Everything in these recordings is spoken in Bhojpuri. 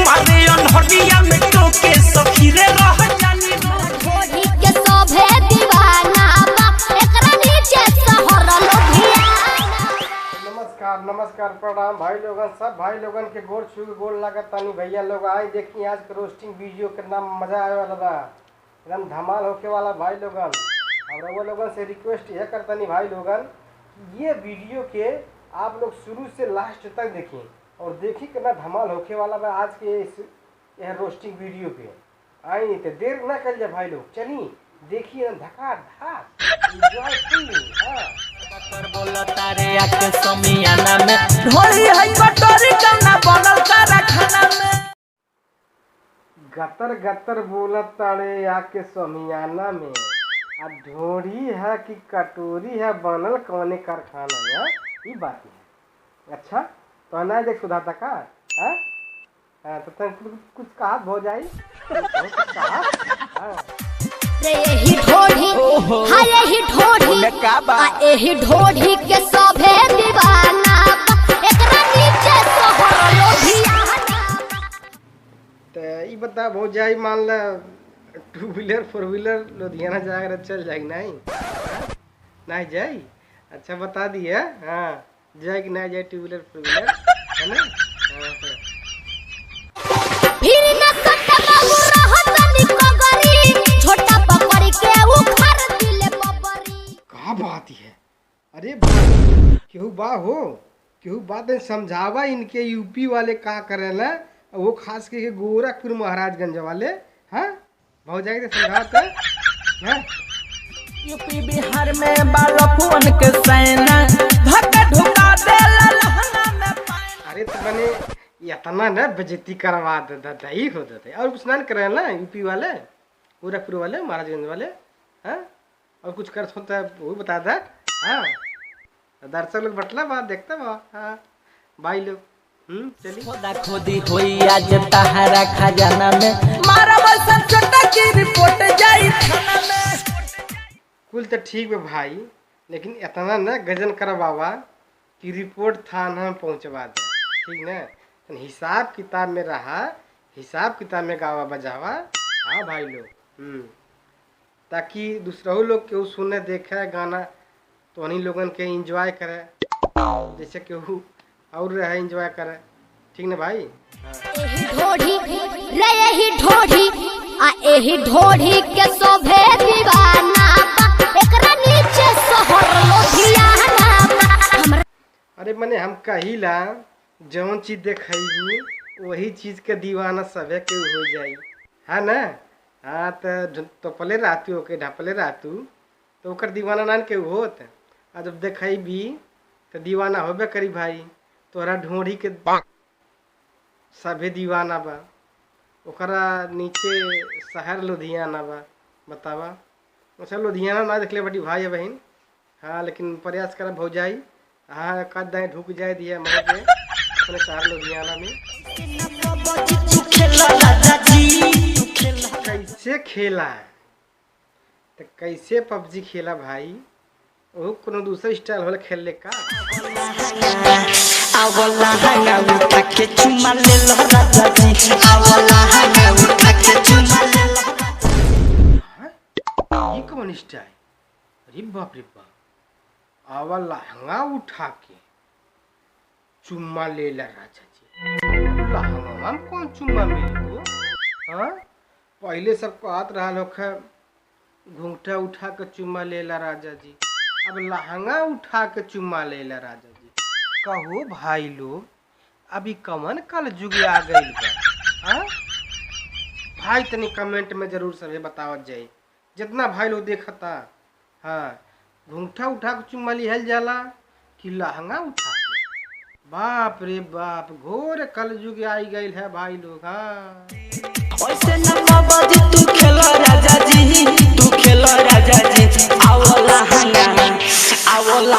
मारे अनहरिया में टोके सखी रे रह जानी ढोढ़ी के सभे दीवाना बा एकरा नीचे शहर लुधियाना। नमस्कार प्रणाम भाई लोगन, सब भाई लोगन के गोर छू के गोर लागत तानी भैया लोग। आई देखी आज के रोस्टिंग वीडियो कितना मजा आए वाला बा, एकदम धमाल होके वाला भाई लोगन। और वो लोगन से रिक्वेस्ट यह करतानी भाई लोगन, ये वीडियो के आप लोग शुरू से लास्ट तक देखें और देखी कितना धमाल होके वाला बा आज के यह रोस्टिंग वीडियो पे। आई नहीं तो देर ना कर जाए भाई लोग, चलिए देखिए धका धक एंजॉय फुल्ली। पर बोला तारे आके समियाना में ढोली है कटोरी कौना बनल सारा खाना में। गतर गतर बोलत तारे आके समियाना में, आ ढोरी है कि कटोरी है बनल कौने कारखाना में। ये बात है। अच्छा तो ना देख सुधा तक तो कुछ कहा हो जाई रे यही ढोढ़ी हां यही ढोढ़ी यही ढोढ़ी के सभे दीवाना बा एकरा नीचे शहर लुधियाना। तो ये बता हो जाई, मान ला 2 व्हीलर 4 व्हीलर लुधियाना जाकर चल जाएगी नहीं जाई। अच्छा बता दिए हाँ जाए कि नहीं जाए 2 व्हीलर 4 व्हीलर है ना। फिर न कट बाबू रहतनी कगरी छोटा पकड़ के उखड़ दिले बबरी। का बात है, अरे भाई केहू बात समझावा इनके यूपी वाले का करेला, वो खास के गोरखपुर महाराजगंज वाले। हाँ बहुत जाएगा समझाते हैं। यूपी बिहार में बालपुअन के सेना धक्का ढुका देला लहंगा में पानी। अरे तो मैंने इतना ना बेइज्जती करवा देता ही हो जाते और कुछ ना करे ना यूपी वाले गोरखपुर वाले महाराजगंज वाले। हाँ और कुछ कर होता है वो बता दे। हाँ दर्शक लोग बटला बात देखता बा। हाँ भाई लोग चलिए खोदा खोदी होई आज तहरा खजाना में मारा बसन छोटा की रिपोर्ट जाई थाना में। कुल तो ठीक है भाई, लेकिन इतना ना गजन करवावा कि रिपोर्ट थाना में पहुंचवा दे, ठीक ना। तो हिसाब किताब में रहा, हिसाब किताब में गावा बजावा। हाँ भाई लोग ताकि दूसरा लोग केहू सुने देखे गाना तो उन्हीं लोगन के एंजॉय करे, जैसे केहू और रहे एंजॉय करे, ठीक ना भाई। यही ढोढ़ी रे यही ढोढ़ी यही ढोढ़ी के सभे दीवाना बा एकरा नीचे शहर लुधियाना। अरे मने हम कहिला जौन चीज देखू वही चीज के दीवाना सभे के हो जाई, है ना। हाँ तो पले रहतू ओके ढपले रहतू तो ओकर दीवाना नान के होत, आ जब देखी तो दीवाना होबे करी भाई। तोहरा ढोढ़ी के सभे दीवाना बा, ओकरा नीचे शहर लुधियाना बा, बतावा। अच्छा लुधियाना ना देख ले बटी भाई बहन। हाँ लेकिन प्रयास कर हो जाई। हाँ कद दाएँ ढुक जाए दिया मरे के अपने शहर लुधियाना में। कैसे खेला तो कैसे पबजी खेला भाई, वो कोनो दूसरा स्टाइल वाला खेल ले का। आवला हंगा उठा के चुमा ले लो राजा जी, आवला हंगा उठा के चुमा ले लो। ये कौन स्टाइल, अरे बाप रे बाप। आवला हंगा उठा के चुम्मा ले ला राजा जी, लहंगा हम कौन चुम्मा मिली हो। हाँ पहले सब कहत रहा लोग घूंघटा उठा के चुम्मा ले ला राजा जी, अब लहंगा उठा के चुम्मा ले ला राजा जी। कहो भाई लोग अभी कमन कल जुग आ गई बा। भाई तनी कमेंट में जरूर सभी बतावत जाए जितना भाई लोग देखता। हाँ घूंघटा उठा के चुम्मा लिहल जाला कि लहंगा उठा के। बाप रे बाप घोर कल जुग आई गई है भाई लोग। हाँ ऐसे ना बाजी तू खेलो राजा जी, तू खेलो राजा जी, आवला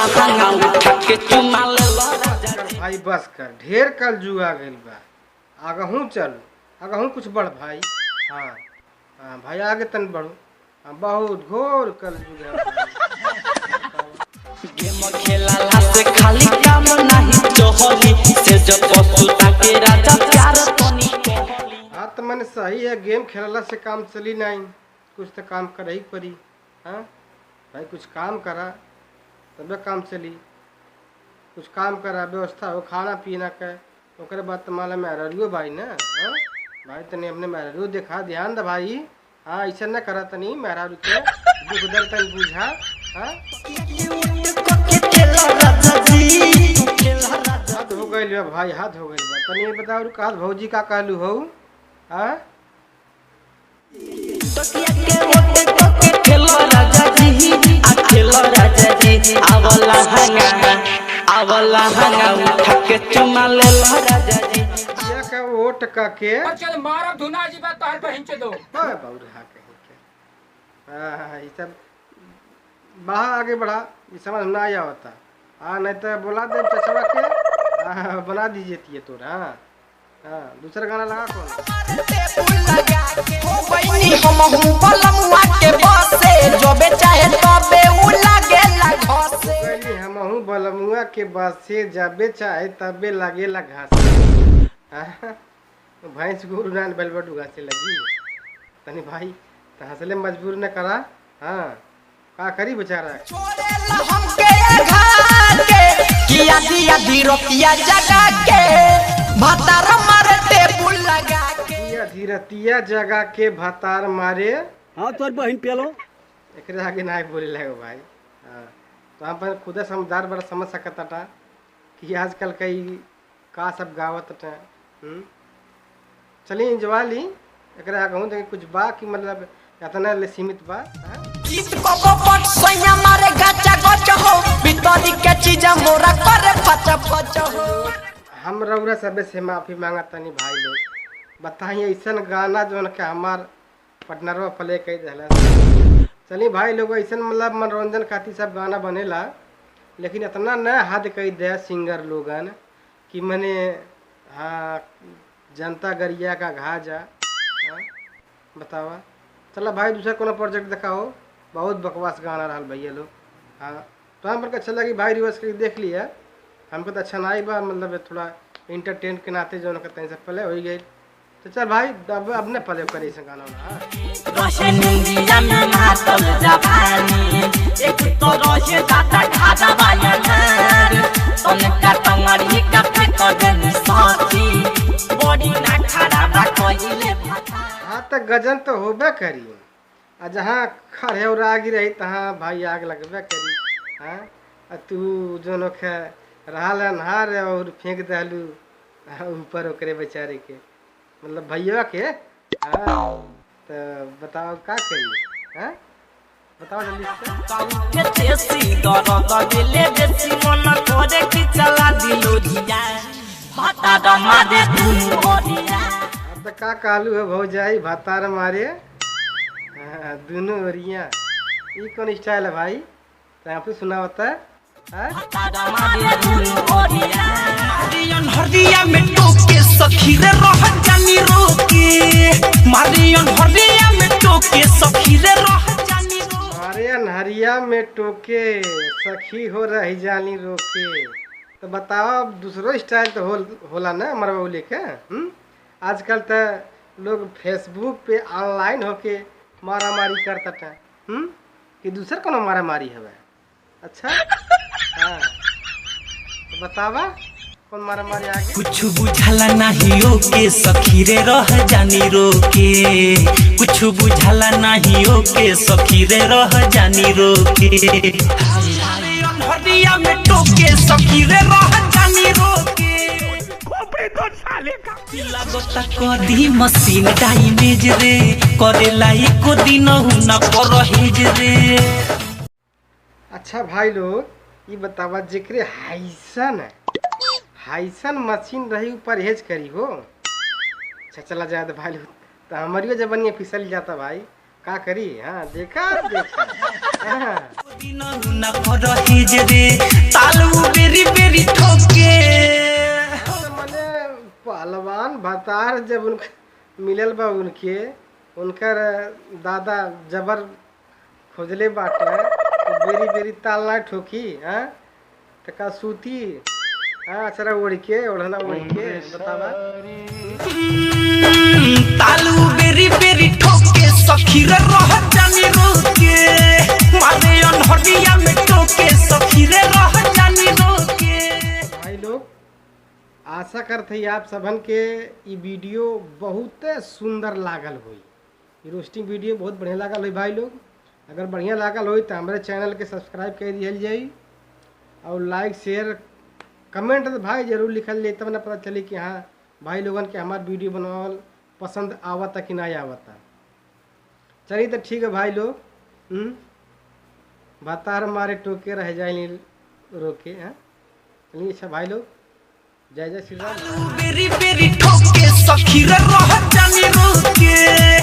हंगा उठा के चुमा ले लो राजा जी। भाई बस कर, ढेर कल जुग आ गई बा, आगहू चल आगहू कुछ बढ़ भाई। हाँ हाँ भाई आगे तन बढ़ो, बहुत घोर कल जुग है। गेम खेला से खाली काम नहीं चोहली से जब पशु ताके राजा प्यार तनी मन सही है, गेम खेलला से काम चली नहीं, कुछ तो काम कर ही पड़ी। हाँ भाई कुछ काम करा तबे काम चली, कुछ काम करा व्यवस्था हो खाना पीना का, ओकरे बाद तो माला मेहरियो भाई ना। हाँ भाई तनी अपने मेहरियो देखा, ध्यान दे भाई। हाँ ऐसा न करा तनी मेहरारू के दुख दर्द तनी बुझा। हाँ हाथ हो गइल बा भाई, हाथ हो गइल बा। तनी ये बताओ का भौजी का कहलू हो? हाँ वोट का के मारब धुना जी बात तोहर बहिन के दो। हां बाउर हा कहीं के। हां ये सब बढ़ा आगे बढ़ा, ये समझ ना आया होता। हाँ नहीं तो बोला दे चचवा के। हाँ बना दीजिए तिये तोरा। हाँ हाँ दूसरा गाना लगा कौन? हमहू बलमुआ के बस से जाबे चाहे तबे लागेला घास। भैंस गुरु नान बलबटू घासे लगी तनी भाई, तो हंसले मजबूर न करा। हाँ का करी बेचारा? धीरतिया जगा के भातार मारे। हाँ तोर बहन पेलो एक आगे ना बोले लगे भाई। हाँ तो हम पर खुद समझदार बड़ा समझ सकता था कि आजकल कई का सब गावत था। चलिए इंजॉय ली एक कहूँ तो कुछ बा कि मतलब इतना ले सीमित बा। हम रउरा सबे से माफी मांगा तनी भाई लोग, बताइए ऐसा गाना जो के हमार पटनरवा प्ले कर दिला। चलिए भाई लोग ऐसा मतलब मनोरंजन खातिर सब गाना बनेला, लेकिन इतना न हद कर दे सिंगर लोगन कि मने हाँ जनता गरिया का घा जा। हाँ बतावा चला भाई दूसरा कोनो प्रोजेक्ट दिखाओ, बहुत बकवास गाना रहा भैया लोग। हाँ तो हम पर अच्छा लगी भाई, रिवर्स करके देख लिया, हमको तो अच्छा ना आई बा, मतलब थोड़ा इंटरटेन के नाते जो कहते हैं पहले हो ही गई। तो चल भाई अब न पले करे इस गाना हाँ तो गजन तो होबे करी, आ जहाँ खड़े और आगे रही तहाँ भाई आग लगबे करी। हाँ तू जो रहा नहार और फेंक दलू ऊपर ओकरे बेचारे के, मतलब भैया के। हाँ तो बताओ का करी? हाँ बताओ जल्दी अब तो का कालू है भौजाई भातार मारे। हाँ दोनों ओरिया ये कौन स्टाइल है भाई? तो यहाँ पे सुना होता है। हरिया में टोके सखी रे रह जानी रोके, मारियन हरिया में टोके सखी रे रह जानी रोके, मारियन हरिया में टोके सखी हो रही जानी रोके। तो बताओ दूसरो स्टाइल तो होला ना मरवा लेके। आजकल तो लोग फेसबुक पे ऑनलाइन होके मारा मारी करता था। कि दूसर कोनो मारा मारी है? अच्छा हाँ तो बतावा कौन मारा मारी आगे? कुछ बुझाला नहीं ओके सखी रे रह जानी रोके, कुछ बुझाला नहीं ओके सखी रे रह जानी रोके, हरिया में टोके सखी रे रह जानी रोके। तो साले का लागता कदी मशीन डाइमेज रे, करेला एको दिन हुना परहेज रे। अच्छा भाई लोग ये बतावा जेकरे हाइसन मशीन रही परहेज करी हो। अच्छा चला जाए तो भाई लोग तो हमारी जबनिया फिसल जाता भाई, का करी? हाँ देखा हाँ। मैंने पहलवान भतार जब उनके मिलल बा, उनकर दादा जबर खोजले बाटे बेरी बेरी ताल ना ठोकी। हाँ तो का सूती हाँ चरा ओढ़ के ओढ़ना ओढ़ के बतावा। तालू आशा करते ही आप सबन के ई वीडियो बहुत सुंदर लागल हुई। ये रोस्टिंग वीडियो बहुत बढ़िया लागल हुई भाई लोग। अगर बढ़िया लागल हुई तो हमारे चैनल के सब्सक्राइब कर दिया जाई और लाइक शेयर कमेंट तो भाई जरूर लिखल जाए, तब ना पता चली कि हाँ भाई लोगन के हमार वीडियो बनावल पसंद आवता कि नहीं आवता। चलिए तो ठीक है भाई लोग, बतार मारे टोके रह जाए रोके। हाँ चलिए अच्छा भाई लोग, जय जय श्री राम। बेरी बेरी ठोके सखी रे रह जानी रोके।